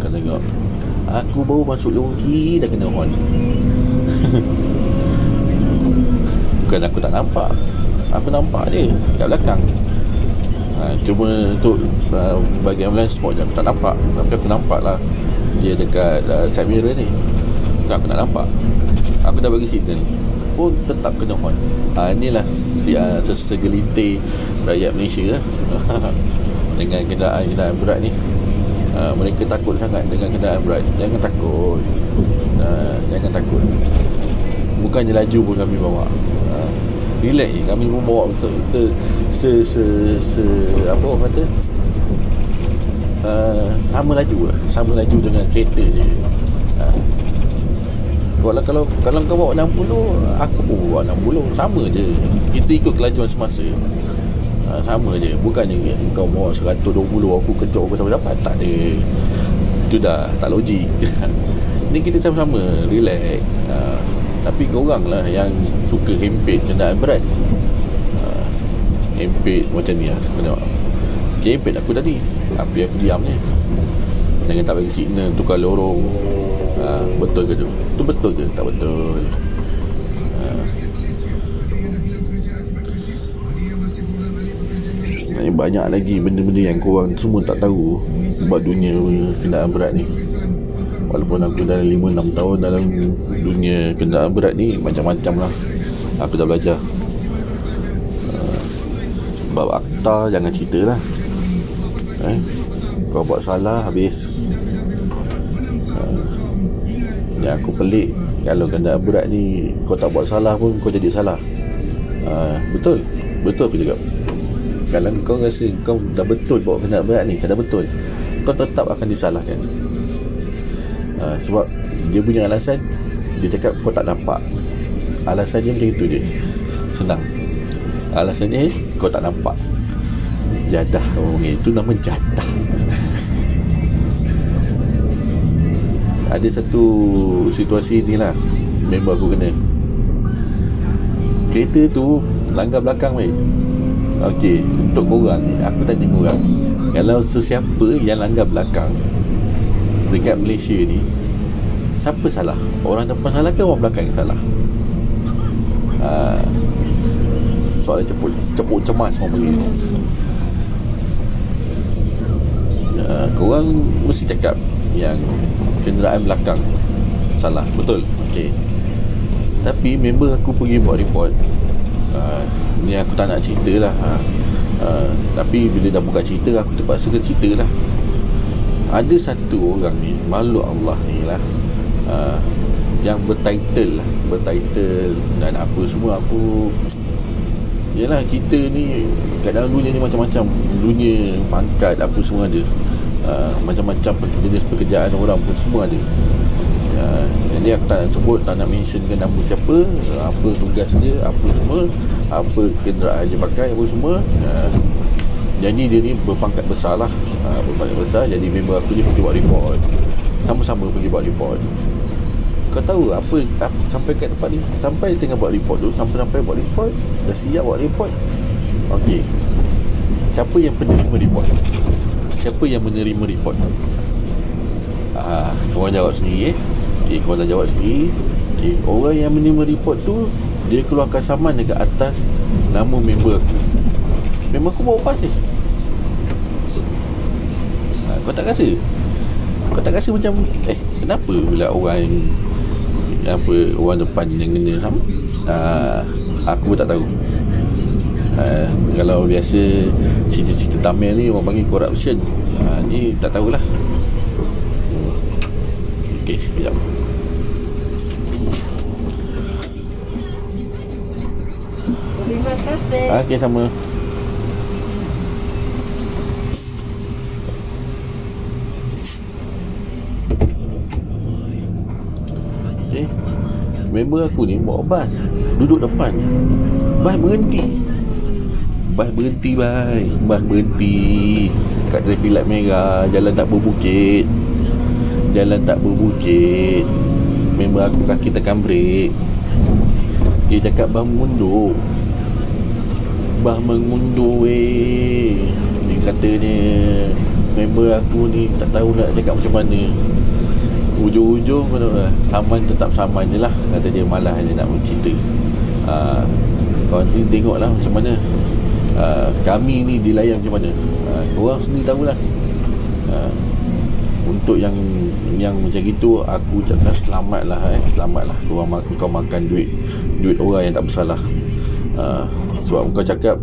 Kau tengok. Aku baru masuk longki dah kena horn. Bukan aku tak nampak. Aku nampak dia kat belakang. Cuma untuk bagi ambulans spot je aku tak nampak. Tapi aku nampak lah dia dekat side mirror ni. Aku nak nampak. Aku dah bagi signal pun tetap kena horn. Inilah segelintir rakyat Malaysia dengan kenderaan berat ni. Mereka takut sangat dengan kenderaan berat. Jangan takut. Jangan takut. Bukannya laju pun kami bawa. Relax je. Kami pun bawa apa orang kata, sama laju lah. Sama laju dengan kereta je. Kalau kau bawa 60, aku pun bawa 60. Sama je. Kita ikut kelajuan semasa. Sama je. Bukannya kau bawa 120, aku kejut kau sampai-sampai. Tak ada. Itu dah tak logik. Ni kita sama-sama relax. Tapi korang lah yang suka hempit kenderaan berat. Hempit macam ni lah. Tengok, hempit aku tadi. Tapi aku diam je. Jangan tak bagi signal, tukar lorong. Betul ke tu? Tu betul ke? Tak betul. Banyak lagi benda-benda yang korang semua tak tahu buat dunia kenderaan berat ni. Walaupun aku dah 5-6 tahun dalam dunia kenderaan berat ni, macam-macam lah aku dah belajar. Bab akta jangan cerita lah. Kau buat salah habis. Yang aku pelik, kalau kenderaan berat ni kau tak buat salah pun kau jadi salah. Betul aku cakap. Kalau kau rasa kau dah betul bawa kenderaan berat ni, kau dah betul, kau tetap akan disalahkan. Sebab dia punya alasan, dia cakap kau tak nampak. Alasan dia macam itu je. Senang. Alasan dia kau tak nampak. Jadah orang itu nama jadah. Ada satu situasi ni lah, member aku kena. Kereta tu langgar belakang weh. Okey, untuk korang ni, aku tanya korang, kalau sesiapa yang langgar belakang dekat Malaysia ni, siapa salah? Orang depan salah ke orang belakang yang salah? Soalan cepuk cemas orang panggil. Korang mesti cakap yang kenderaan belakang salah. Betul? Okey. Tapi member aku pergi buat report. Ni aku tak nak cerita lah. Tapi bila dah buka cerita, aku terpaksa cerita lah. Ada satu orang ni, makhluk Allah ni lah, yang bertitle dan apa semua. Aku, yelah, kita ni kat dalam dunia ni macam-macam. Dunia pangkat apa semua ada. Macam-macam jenis pekerjaan orang pun semua ada. Jadi aku tak nak sebut, tak nak mentionkan nama siapa, apa tugas dia, apa semua, apa kenderaan dia pakai, apa semua. Jadi dia ni berpangkat besar lah. Berbanyak besar. Jadi member aku ni pergi buat report. Sama-sama pergi buat report. Kau tahu apa sampai kat tempat ni, sampai tengah buat report tu, sampai buat report, dah siap buat report. Okey, siapa yang penerima report? Siapa yang menerima report? Korang jawab sendiri. Okey, korang dah jawab sendiri. Okey, orang yang menerima report tu, dia keluarkan saman dekat atas nama member aku. Member aku bawa pas ni. Kau tak rasa? Kau tak rasa macam kenapa pula orang depan yang kena sama? Aku pun tak tahu. Kalau biasa cerita-cerita Tamil ni orang panggil corruption. Ni tak tahulah. Okey, sekejap. Terima kasih. Okey, sama. Okey. Member aku ni bawa bas, duduk depan. Bas berhenti. Bas berhenti kat traffic light merah. Jalan tak berbukit. Member aku kaki tekan brek. Dia cakap bas mengundur. Dia katanya member aku ni tak tahu nak cakap macam mana. Ujung-ujung saman tetap saman je lah. Kata dia malas dia nak bercerita. Korang sini tengoklah macam mana kami ni dilayan macam mana. Korang sendiri tahulah. Untuk yang macam gitu, aku cakap selamatlah. Selamatlah kau makan duit orang yang tak bersalah. Sebab kau cakap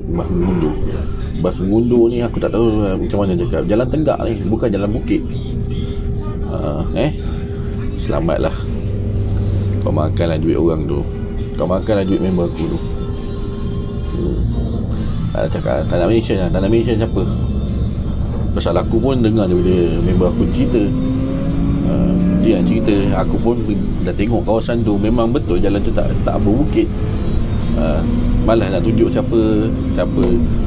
bas mengundur ni, aku tak tahu macam mana cakap. Jalan tenggak ni, bukan jalan bukit. Selamatlah. Kau makanlah duit orang tu. Kau makanlah duit member aku tu. Tak nak mention siapa. Pasal aku pun dengar daripada member aku cerita. Dia yang cerita. Aku pun dah tengok kawasan tu. Memang betul jalan tu tak berbukit. Malas nak tunjuk siapa.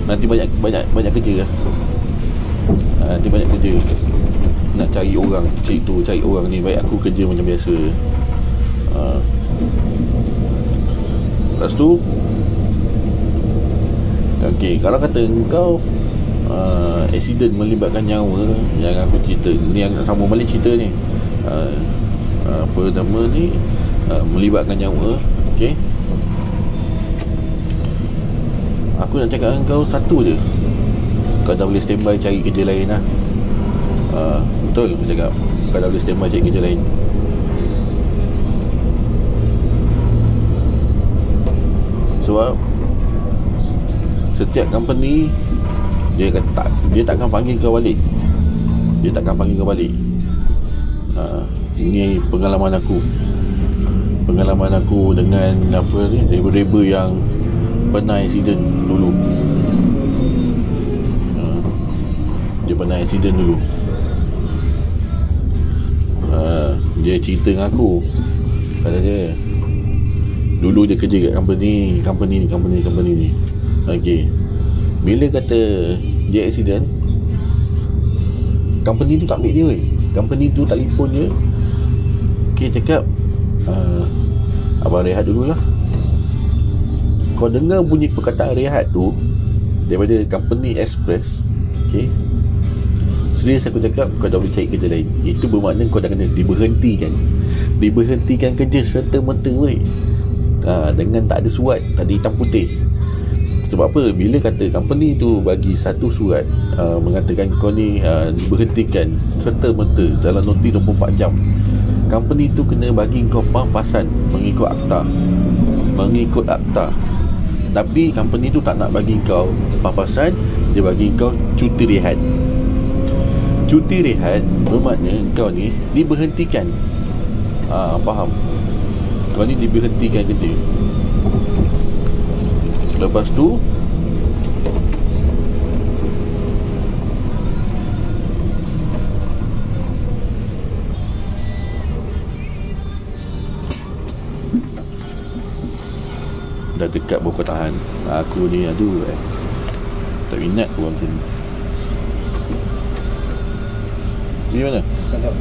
Nanti banyak kerja lah. Nanti banyak kerja. Nak cari orang cari orang ni. Baik aku kerja macam biasa. Lepas tu okey, kalau kata engkau accident melibatkan nyawa, yang aku cerita ni, yang sama balik cerita ni, pertama ni melibatkan nyawa. Okey, aku nak cakap dengan kau satu je, kau dah boleh standby cari kerja lain lah. Betul aku cakap, kau dah boleh standby cari kerja lain. Sebab setiap company dia takkan panggil kau balik. Ini pengalaman aku dengan reba-reba yang pernah accident dulu. Dia pernah accident dulu. Dia cerita dengan aku, kata dia dulu dia kerja kat company ni. Okey, bila kata dia accident, company tu tak ambil dia. Company tu telefon dia. Okey, cakap abang rehat dululah. Kau dengar bunyi perkataan rehat tu daripada company Express. Okey, serius aku cakap, kau dah boleh cari kerja lain. Itu bermakna kau dah kena diberhentikan kerja serta-merta weh. Dengan tak ada surat, tak ada hitam putih. Sebab apa? Bila kata company tu bagi satu surat mengatakan kau ni diberhentikan serta-merta dalam notis 24 jam, company tu kena bagi kau pampasan mengikut akta. Tapi company tu tak nak bagi kau pampasan, dia bagi kau cuti rehat. Cuti rehat bermakna kau ni diberhentikan. Faham? Kau ni diberhentikan kerja. Lepas tu dah dekat buku tahan. Aku ni tak minat orang sini. Pergi mana? Sedap.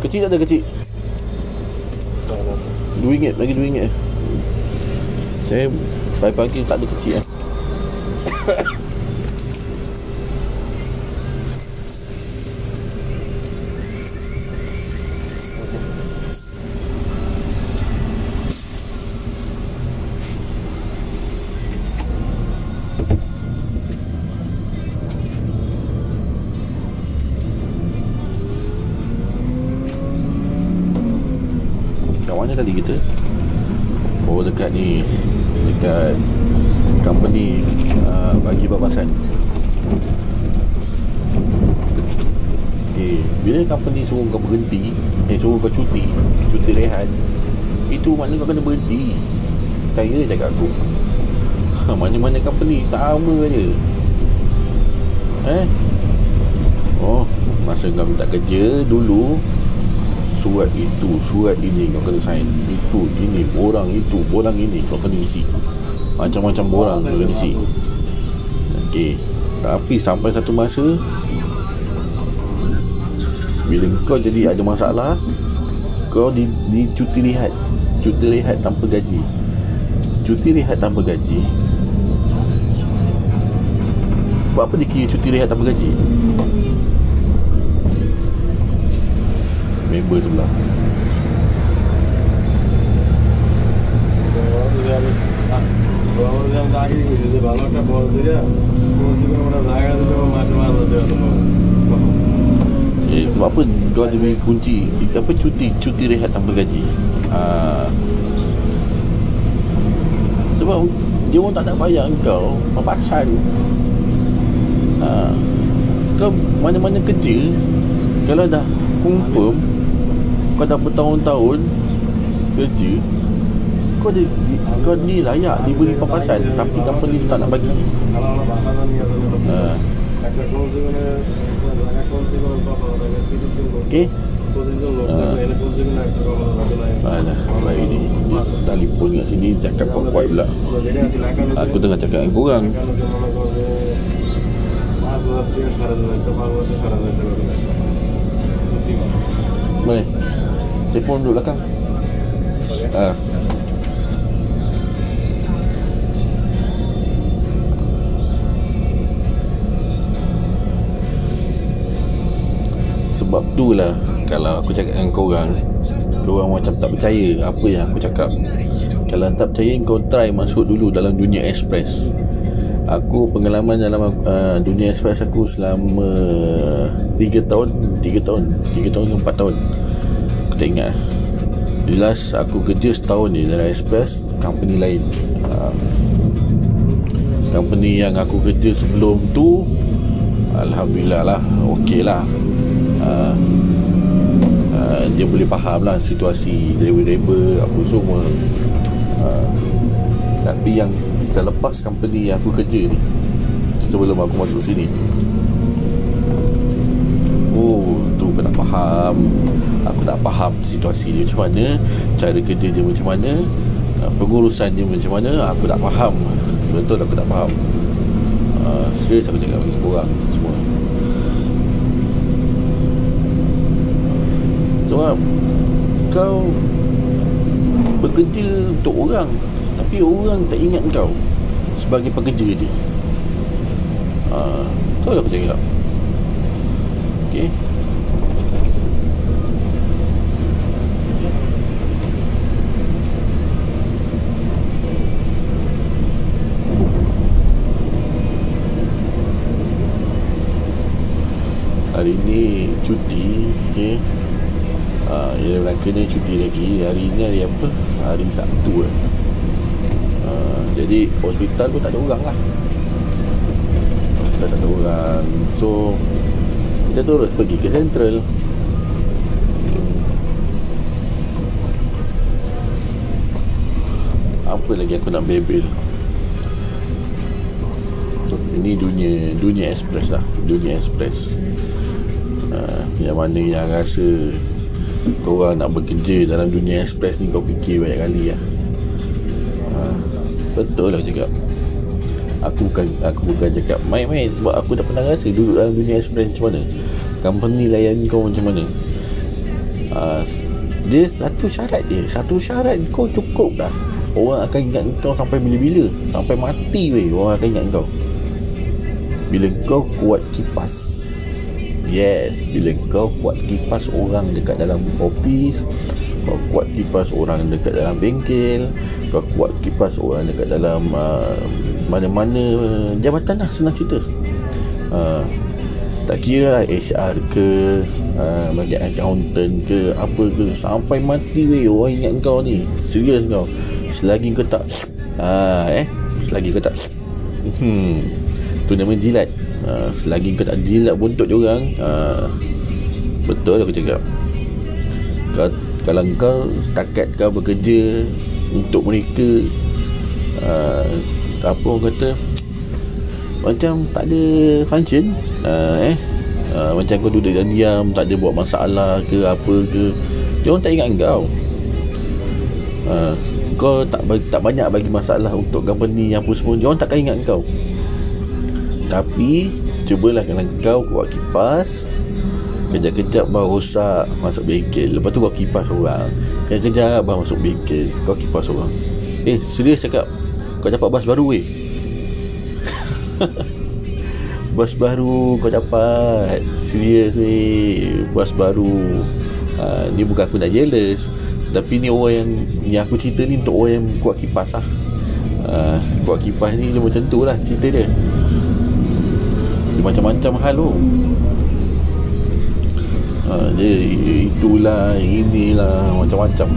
Kecil tak ada kecil? RM2, bagi RM2. Saya pagi-pagi tak ada kecil kan. Kat mana tadi kita? Oh, dekat ni, dekat company bagi babasan. Okay, bila company suruh kau berhenti, suruh kau cuti rehat, itu maknanya kau kena berhenti. Percaya cakap aku. Mana-mana company sama je. Oh, masa kau minta kerja dulu, surat itu, surat ini kau kena sign. Itu, ini, borang itu, borang ini kau kena isi. Macam-macam borang kau kena isi. Okey. Tapi sampai satu masa, bila kau jadi ada masalah, kau di cuti rehat. Cuti rehat tanpa gaji. Cuti rehat tanpa gaji. Sebab apa dia kira cuti rehat tanpa gaji? Member sebelah. Sebab apa kau ada bagi kunci apa cuti rehat tanpa gaji? Sebab dia orang tak nak bayar kau papasan. Kau mana-mana kerja, kalau dah confirm kau dah bertahun-tahun kerja, kau ni layak diberi papasan, tapi company tu tak nak bagi. Okey. Alah, baik ni dia telefon kat sini cakap kuat-kuat pula. Aku tengah cakap dengan korang. Boleh. Telefon duduk belakang. Sebab tu lah, kalau aku cakap dengan korang macam tak percaya apa yang aku cakap. Kalau tak percaya, kau try masuk dulu dalam dunia express. Aku pengalaman dalam dunia express aku selama 3 tahun ke 4 tahun. Aku tak ingat. Jelas aku kerja setahun ni dalam express company lain. Company yang aku kerja sebelum tu, alhamdulillah lah, okey lah. Dia boleh faham lah situasi driver-driver apa semua. Tapi yang selepas company yang aku kerja ni, sebelum aku masuk sini, tu aku tak faham. Aku tak faham situasi dia macam mana, cara kerja dia macam mana, pengurusan dia macam mana. Aku tak faham. Betul aku tak faham. Serius aku cakap dengan korang semua. Sebab kau bekerja untuk orang, tapi orang tak ingat kau sebagai pekerja dia. Tu aku cakap. Okay. Hari ni cuti. Okay. Ya, kena cuti lagi. Hari ni hari apa? Hari Sabtu lah. Jadi hospital pun tak ada orang lah. Hospital tak ada orang. So kita terus pergi ke Central. Apa lagi aku nak bebel? Ini dunia express lah. Dunia express. Yang mana yang rasa korang nak bekerja dalam dunia express ni, kau fikir banyak kali lah. Betul lah cakap. Aku bukan cakap main-main, sebab aku dah pernah rasa duduk dalam dunia express macam mana, company layan kau macam mana. Dia satu syarat kau cukup dah. Orang akan ingat kau sampai bila-bila, sampai mati weh, orang akan ingat kau bila kau kuat kipas. Yes, bila kau kuat kipas orang dekat dalam office, kau kuat kipas orang dekat dalam bengkel, kau kuat kipas orang dekat dalam mana-mana jabatan lah, senang cerita. Tak kira lah HR ke, bagian accountant ke, apa ke, sampai mati weh orang ingat kau ni. Serius kau. Selagi kau tak selagi kau tak tu nama jilat. Selagi kau tak jilat bontot diorang, betul aku cakap. Kalau kau setakat kau bekerja untuk mereka, apa orang kata, macam tak ada function, macam kau duduk dan diam, tak ada buat masalah ke apa ke, dia orang tak ingat kau. Kau tak banyak bagi masalah untuk company apa semua, dia orang takkan ingat kau. Tapi cubalah kalau kau kuat kipas, kejap-kejap baru rosak masuk bengkel, lepas tu kau kipas orang, kejap-kejap baru masuk bengkel, kau kipas orang. Serius cakap, kau dapat bas baru weh. Bas baru kau dapat. Serius weh, bas baru. Ni bukan aku nak jealous, tapi ni orang yang aku cerita ni untuk orang yang kuat kipas lah. Kuat kipas ni dia macam tu lah cerita dia. Dia macam-macam hal tu. Dia itulah, inilah, macam-macam.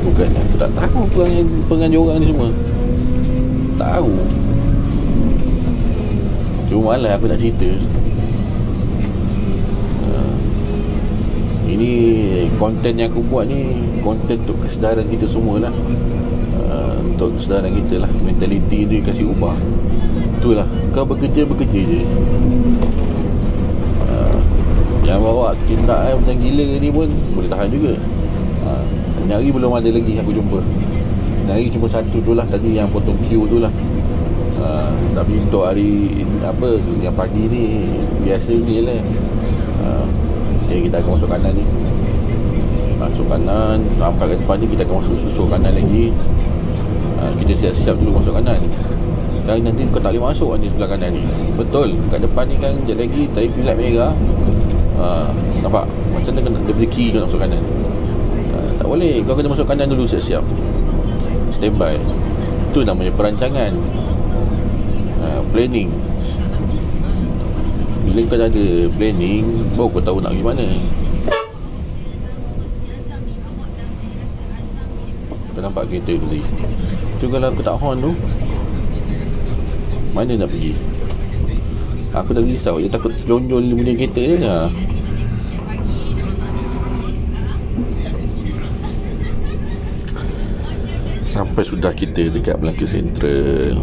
Bukan aku tak tahu perangai orang ni semua. Tahu. Cuma malah aku nak cerita. Ini konten yang aku buat ni konten untuk kesedaran kita semua lah. Untuk kesedaran kita lah. Mentaliti ni kasih ubah. Itulah, kau bekerja je. Yang bawa tindakan macam gila ni pun boleh tahan juga. Nyari belum ada lagi aku jumpa. Nyari cuma satu tu lah tadi, yang potong queue tu lah. Tapi untuk hari apa yang pagi ni biasa ni lah. Okay, kita akan masuk kanan ni. Masuk kanan, sampai ke depan ni kita akan masuk susul kanan lagi. Kita siap-siap dulu masuk kanan. Dan nanti kau tak boleh masuk ni sebelah kanan ni. Betul, kat depan ni kan sekejap lagi tarik pilat merah. Nampak? Macam dia kena dia beri key kau nak masuk kanan. Tak boleh, kau kena masuk kanan dulu siap-siap. Standby. Itu namanya perancangan. Planning. Bila kau dah ada planning, baru kau tahu nak pergi mana. Kau nampak kereta tu tadi. Tu kalau aku tak horn tu, mana nak pergi? Aku dah risau. Dia takut lonjol dia punya kereta je lah. Sampai sudah kita dekat Melaka Sentral.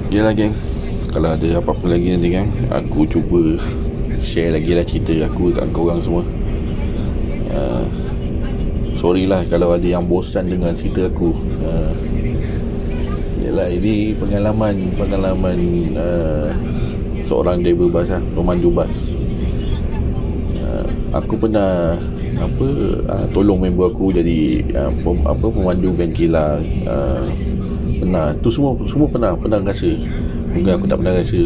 Yalah geng, kalau ada apa-apa lagi nanti kan, aku cuba share lagi lah cerita aku kat korang semua. Sorry lah kalau ada yang bosan dengan cerita aku. Yalah, ini pengalaman seorang driver bas lah, pemandu bas. Aku pernah tolong member aku jadi pemandu van kilang. Pernah. Tu semua pernah rasa. Bukan aku tak pernah rasa.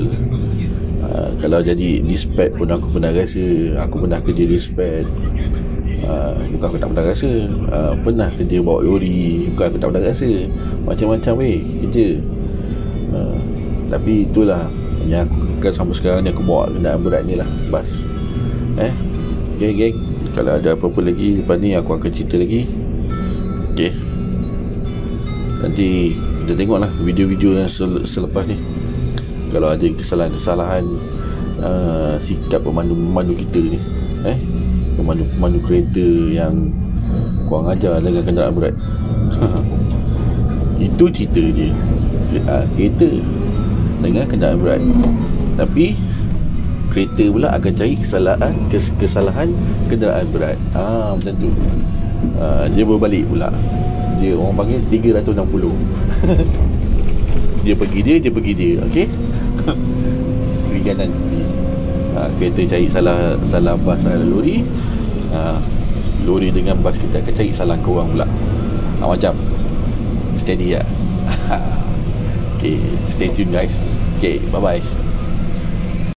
Kalau jadi dispatch pun aku pernah rasa. Aku pernah kerja dispatch. Bukan aku tak pernah rasa. Pernah kerja bawa lori. Bukan aku tak pernah rasa. Macam-macam kerja. Tapi itulah yang aku kan sampai sekarang ni, aku bawa kendaraan berat ni lah, bas. Okay geng, kalau ada apa-apa lagi lepas ni aku akan cerita lagi. Okay, nanti kita tengoklah video-video yang selepas ni. Kalau ada kesalahan-kesalahan sikap pemandu kita ni, pemandu kereta yang Kurang ajar dengan kenderaan berat. Itu cerita dia. Kereta dengan kenderaan berat. Tapi kereta pula akan cari kesalahan kenderaan berat. Macam tu. Dia berbalik pula. Dia orang panggil 360. Dia pergi dia. Okey. Kiri kanan. Kereta cari salah bas, salah lori. Lori dengan bas kita akan cari salah korang pula. Macam steady lah. Okay, stay tune guys. Okay, bye bye.